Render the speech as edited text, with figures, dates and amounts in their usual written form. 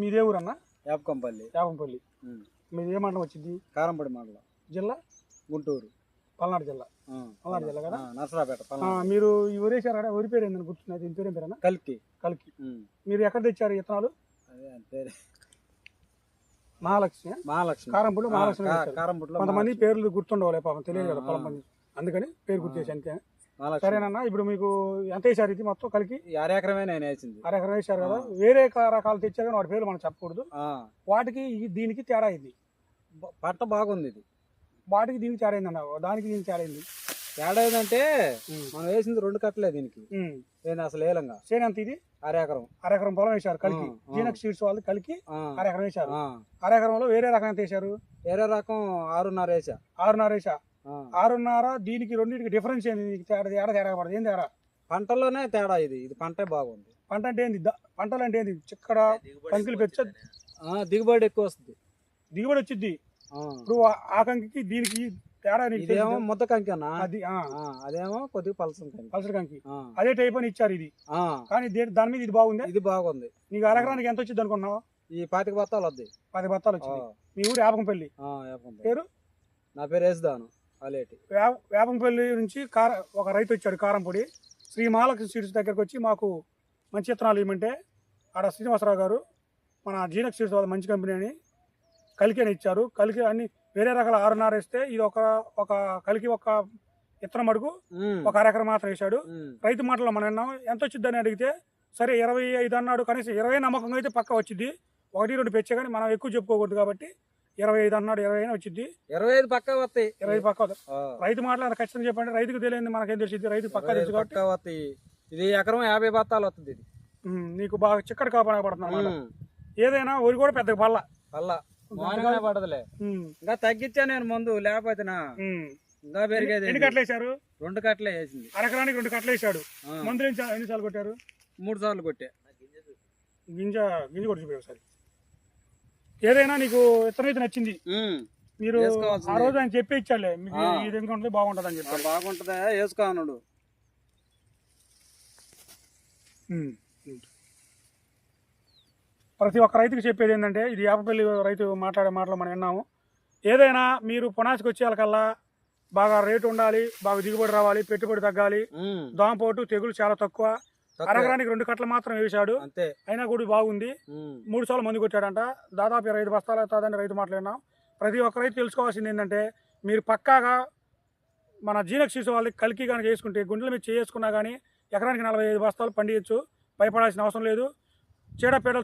మీదే ఊరన్న? యాపకంపల్లి. యాపంపల్లి. మీది ఏ మండలం వచ్చింది? కారంపొడి మండలం. జిల్లా? గుంటూరు. పల్నాడు జిల్లా. పల్నాడు జిల్లా కదా? నర్సరాపేట. మీరు ఈ వరేసారు కదా, వరి పేరు ఏందని గుర్తున్నది? దీని పేరు ఏం పేరన్నా? కల్కి. కల్కి. మీరు ఎక్కడ తెచ్చారు విత్తనాలు? మహాలక్ష్మి. కారంపూడి మహాలక్ష్మి. కొంతమంది పేర్లు గుర్తుండవాలి, పాపం తెలియదు కదా పొలం మంది, అందుకని పేరు గుర్తు చేసి అంతే. సరేనన్నా, ఇప్పుడు మీకు ఎంత వేసారు ఇది మొత్తం కలికి? అరెకరమే నేను వేసింది. అరెకరం వేసారు కదా. వేరే రకాలు తెచ్చారు కానీ వాటి పేర్లు మనం చెప్పకూడదు. వాటికి దీనికి తేడా అయింది. పంట బాగుంది. ఇది వాటికి దీనికి తేడా అయింది అన్న, దానికి దీనికి తేడా అయింది. తేడా ఏంటంటే మనం వేసింది 2 కట్టలే దీనికి. అసలు ఏలంగా సేన ఎంత ఇది? అరెకరం పొలం వేశారు కలికి. జీనక్ సీడ్స్ వాళ్ళు కలికి అరెకరం వేశారు. అరెకరంలో వేరే రకం ఎంత వేశారు? వేరే రకం 6.5 వేసా. 6.5 వేసా. 6.5 దీనికి రెండింటికి డిఫరెన్స్ ఏంది? తేడా పడదు. ఏం తేడా? పంటలోనే తేడా. ఇది పంట బాగుంది. పంట అంటే ఏంది? పంటలు అంటే ఏంది? చిక్కడ కంకులు పెంచ దిగుబడి ఎక్కువ వస్తుంది. దిగుబడి వచ్చింది. ఇప్పుడు ఆ కంకి దీనికి తేడా? ఇదేమో ముద్ద కంకి అన్న, అదేమో కొద్దిగా పలసర కంకి. అదే టైప్ అని ఇచ్చారు ఇది. కానీ దాని మీద ఇది బాగుంది. ఇది బాగుంది. నీకు అరెకరానికి ఎంత వచ్చింది అనుకున్నావు? ఈ 25 బత్తాలు వద్దాయి. 10 బత్తాలు వచ్చింది. మీ ఊరు యాపకంపల్లి. పేరు? నా పేరు వేసుదాను. వేపంపల్లి నుంచి ఒక రైతు వచ్చాడు, కారంపొడి. శ్రీ మహాలక్ష్మి సీడ్స్ దగ్గరకు వచ్చి మాకు మంచి విత్తనాలు ఇవ్వమంటే ఆడ శ్రీనివాసరావు గారు మన జీనక్ సీడ్స్ వాళ్ళ మంచి కంపెనీ అని కలికి అని ఇచ్చారు. కలికి అన్ని వేరే రకాల 6.5 వేస్తే ఇది ఒక కలికి ఒక విత్తనం అడుగు ఒక అరెకరం మాత్రం వేశాడు. రైతు మాటలో మనం విన్నాం. ఎంత వచ్చిందని అడిగితే సరే 25 అన్నాడు. కనీసం 20 నమ్మకంగా అయితే పక్క వచ్చింది. 1-2 పెంచే కానీ మనం ఎక్కువ చెప్పుకోకూడదు కాబట్టి 25 అన్నాడు. 20 వచ్చింది. 25 పక్క వస్తాయి. 25 పక్క రైతు మాటలు ఖచ్చితంగా చెప్పండి. రైతుకు తెలియదు మనకేం తెలిసింది? రైతు పక్క తెలుసు కాబట్టి. ఇది ఎకరం 50 బత్తాలు వస్తుంది. నీకు బాగా చిక్కడి కాపాడబడుతున్నా. ఏదైనా ఊరి కూడా పెద్దగా పల్ల పడదులే. ఇంకా తగ్గించా నేను ముందు, లేకపోతే ఇంకా పెరిగేది. ఎన్ని కట్టలు వేసారు? 2 కట్టలే వేసింది. అరెకరానికి 2 కట్టలు వేసాడు. మందులు ఎన్నిసార్లు కొట్టారు? 3 సార్లు కొట్టా. గింజ కొట్టి ఒకసారి. ఏదైనా నీకు విత్తనం అయితే నచ్చింది. మీరు ఆ రోజు ఆయన చెప్పి ఇచ్చాలే మీకు ఇది ఇంకా ఉంటుంది బాగుంటుంది అని చెప్పి. బాగుంటుందా వేసుకో అన్నాడు. ప్రతి ఒక్క రైతుకి చెప్పేది ఏంటంటే, ఇది యాపపల్లి రైతు మాట్లాడే మాటలు మనం విన్నాము. ఏదైనా మీరు పునాసికి వచ్చేయాలకల్లా బాగా రేటు ఉండాలి, బాగా దిగుబడి రావాలి, పెట్టుబడి తగ్గాలి, దోమపోటు తెగులు చాలా తక్కువ. అరగరానికి 2 కట్టలు మాత్రం వేసాడు, అయినా కూడా బాగుంది. 3 సార్లు మందు కొట్టాడంట. దాదాపు 25 బస్తాలు అవుతుందని రైతు మాట్లాడినాం. ప్రతి ఒక్క రైతు తెలుసుకోవాల్సింది ఏంటంటే, మీరు పక్కాగా మన జీనక్ సీడ్స్ వాళ్ళకి కలికి కానీ చేసుకుంటే, గుండెల మీద చేసుకున్నా కానీ ఎకరానికి 45 బస్తాలు పండించచ్చు. భయపడాల్సిన అవసరం లేదు. చీడపీడలు